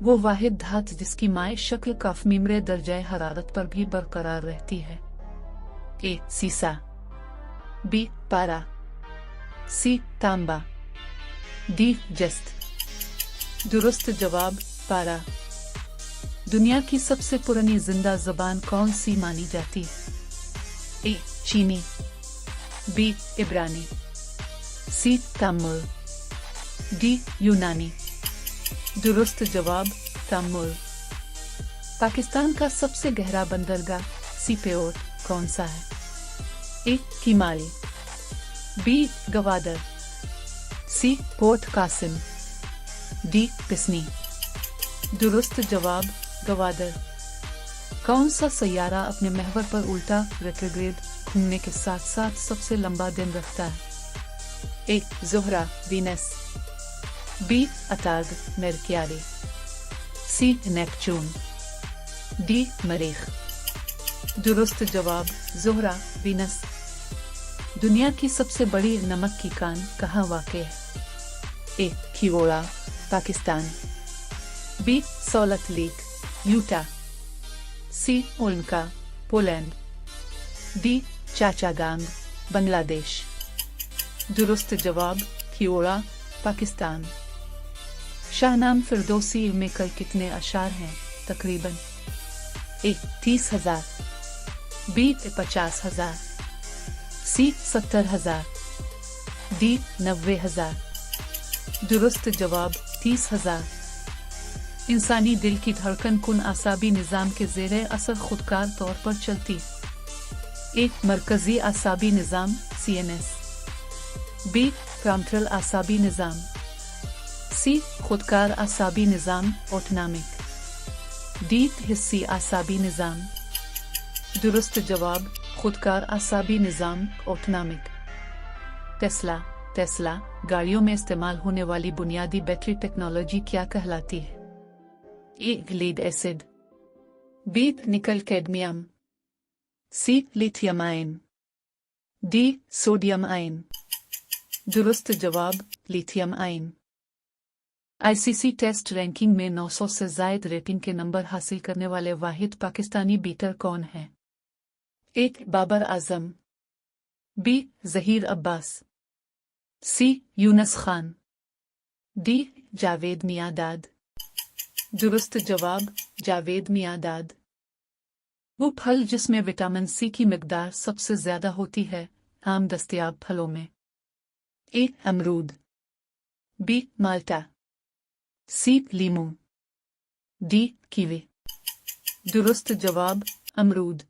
वो वाहिद धात जिसकी माए शक्ल काफमीमरे दर्जाए हरारत पर भी बरकरार रहती है। ए सीसा, बी पारा, सी तांबा, डी जस्त। दुरुस्त जवाब पारा। दुनिया की सबसे पुरानी जिंदा जबान कौन सी मानी जाती है? ए चीनी, बी इब्रानी, सी तमिल, डी यूनानी। दुरुस्त जवाब तमिल। पाकिस्तान का सबसे गहरा बंदरगाह सीपोर्ट कौन सा है? ए किमाली, बी गवादर, सी पोर्ट कासिम, डी पिसनी। दुरुस्त जवाब गवादर। कौन सा सैयारा अपने महवर पर उल्टा रेट्रोग्रेड घूमने के साथ साथ सबसे लंबा दिन रखता है? ए ज़ोहरा वीनस, बी अताग मेरक्यारी, सी नेपच्यून, डी मरीख। दुरुस्त जवाब ज़ोहरा वीनस। दुनिया की सबसे बड़ी नमक की कान कहाँ वाक़ है? A Khewra Pakistan, B salt lake Utah, C ओल्का पोलैंड, डी चाचागांग बांग्लादेश। दुरुस्त जवाब खिवोड़ा पाकिस्तान। शाहनाम फिरदौसी में कल कितने अशार हैं तकरीबन? ए 30,000, बी 50,000, सी 70,000, डी 90,000। दुरुस्त जवाब 30,000। इंसानी दिल की धड़कन कुन आसाबी निज़ाम के ज़ेरे असर खुदकार तौर पर चलती? ए मरकज़ी आसाबी निज़ाम CNS, बी फ्रंटल आसाबी निज़ाम, सी खुदकार आसाबी निज़ाम ऑटोनॉमिक, डी हिस्सी आसाबी निज़ाम। दुरुस्त जवाब खुदकार आसाबी निज़ाम ऑटोनॉमिक। टेस्ला गाड़ियों में इस्तेमाल होने वाली बुनियादी बैटरी टेक्नोलॉजी क्या कहलाती है? A lead acid, B nickel cadmium, C lithium ion, D sodium ion. दुरुस्त जवाब lithium ion. ICC test ranking में 900 से ज़ायद रेटिंग के नंबर हासिल करने वाले वाहिद पाकिस्तानी बीटर कौन है? ए बाबर आजम, बी जहीर अब्बास, सी यूनस खान, डी जावेद मियादाद। दुरुस्त जवाब जावेद मियादाद। वो फल जिसमें विटामिन सी की मिकदार सबसे ज्यादा होती है आम दस्तयाब फलों में? ए अमरूद, बी माल्टा, सी लीमू, डी कीवी। दुरुस्त जवाब अमरूद।